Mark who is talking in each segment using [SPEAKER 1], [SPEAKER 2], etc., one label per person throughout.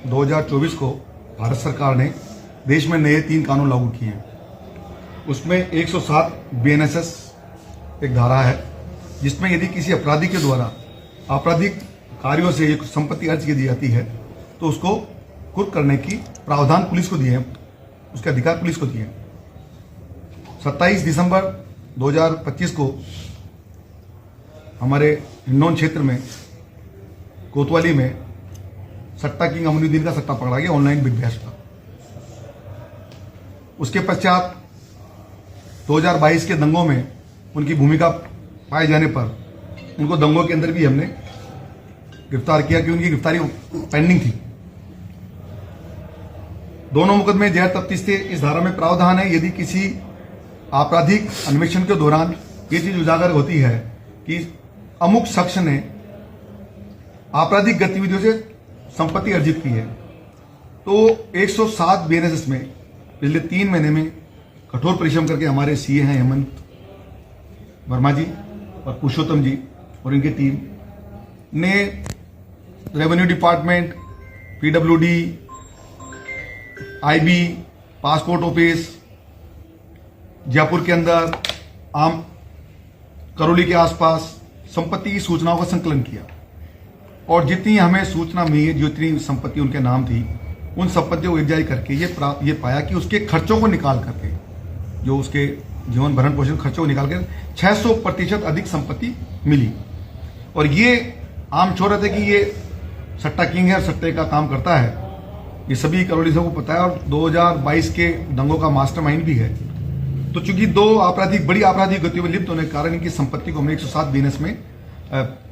[SPEAKER 1] 2024 को भारत सरकार ने देश में नए 3 कानून लागू किए हैं। उसमें 107 BNSS एक धारा है, जिसमें यदि किसी अपराधी के द्वारा आपराधिक कार्यों से एक संपत्ति अर्ज की दी जाती है तो उसको कुर्क करने की प्रावधान पुलिस को दिए हैं, उसके अधिकार पुलिस को दिए हैं। 27 दिसंबर 2025 को हमारे हिंडौन क्षेत्र में कोतवाली में सट्टा किंग अमनुद्दीन का सट्टा पकड़ा गया, ऑनलाइन बिग बैश का। उसके पश्चात 2022 के दंगों में उनकी भूमिका पाए जाने पर उनको दंगों के अंदर भी हमने गिरफ्तार किया कि उनकी गिरफ्तारी पेंडिंग थी। दोनों मुकदमे जैर तफ्तीश थे। इस धारा में प्रावधान है, यदि किसी आपराधिक अन्वेषण के दौरान ये चीज उजागर होती है कि अमुक शख्स ने आपराधिक गतिविधियों से संपत्ति अर्जित की है, तो 107 BNSS में पिछले 3 महीने में कठोर परिश्रम करके हमारे CA हैं हेमंत वर्मा जी और पुरुषोत्तम जी और इनकी टीम ने revenue department, PWD, IB, passport office, Jaipur के अंदर, आम करौली के आसपास संपत्ति की सूचनाओं का संकलन किया और जितनी हमें सूचना मिली, जितनी संपत्ति उनके नाम थी, उन संपत्तियों को एकजाई करके ये पाया कि उसके खर्चों को निकाल करके, जो उसके जीवन भरण पोषण खर्चों को निकाल कर 600% अधिक संपत्ति मिली। और ये आम शोहरत है कि ये सट्टा किंग है और सट्टे का काम करता है, ये सभी करौली को पता है और 2022 के दंगों का मास्टरमाइंड भी है। तो चूंकि 2 बड़ी आपराधिक गतियों में लिप्त होने के कारण इनकी संपत्ति को हमने 107 BNS में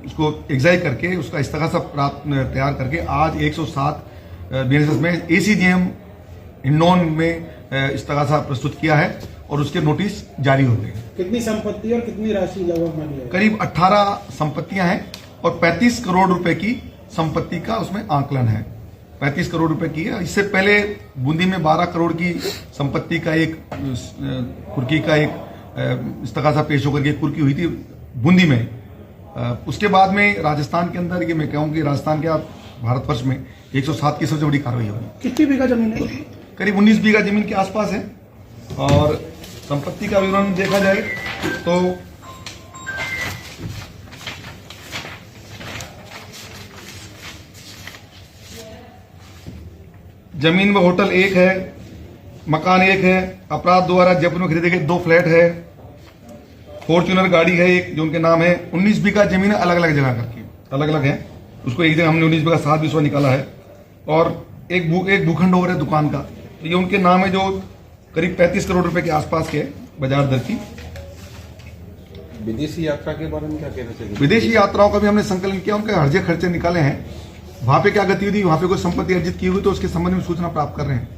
[SPEAKER 1] उसको एग्जाई करके उसका इस्तगासा तैयार करके आज 107 BNSS में ACGM हिंडौन में इस्तगासा प्रस्तुत किया है और उसके नोटिस जारी हो गए।
[SPEAKER 2] कितनी संपत्ति और कितनी राशि लगभग मानी है?
[SPEAKER 1] करीब 18 संपत्तियां हैं और 35 करोड़ रुपए की संपत्ति का उसमें आंकलन है। 35 करोड़ रुपए की है। इससे पहले बूंदी में 12 करोड़ की संपत्ति का एक कुर्की का एक इस्तगासा पेश होकर के कुर्की हुई थी बूंदी में। उसके बाद में राजस्थान के अंदर, ये मैं कहूँगी राजस्थान के भारतवर्ष में 107 की सबसे बड़ी कार्रवाई होगी।
[SPEAKER 2] कितनी बीघा जमीन है?
[SPEAKER 1] करीब 19 बीघा जमीन के आसपास है। और संपत्ति का विवरण देखा जाए तो जमीन में होटल 1 है, मकान 1 है, अपराध द्वारा जयपुर में खरीदे गए 2 फ्लैट है, फॉर्च्यूनर गाड़ी है एक जो उनके नाम है। 19 बीघा जमीन अलग अलग जगह करके अलग अलग है, उसको एक जगह हमने 19 बीघा 7 बीसवा निकाला है। और एक भूखंड और है दुकान का, तो ये उनके नाम है जो करीब 35 करोड़ रुपए के आसपास के बाजार दर की।
[SPEAKER 3] विदेशी यात्रा के बारे में क्या कहना चाहिए?
[SPEAKER 1] विदेशी यात्राओं का भी हमने संकलन किया, उनके हर्जे खर्चे निकाले हैं, वहां पे क्या गतिविधि, वहां पे कोई संपत्ति अर्जित की हुई तो उसके संबंध में सूचना प्राप्त कर रहे हैं।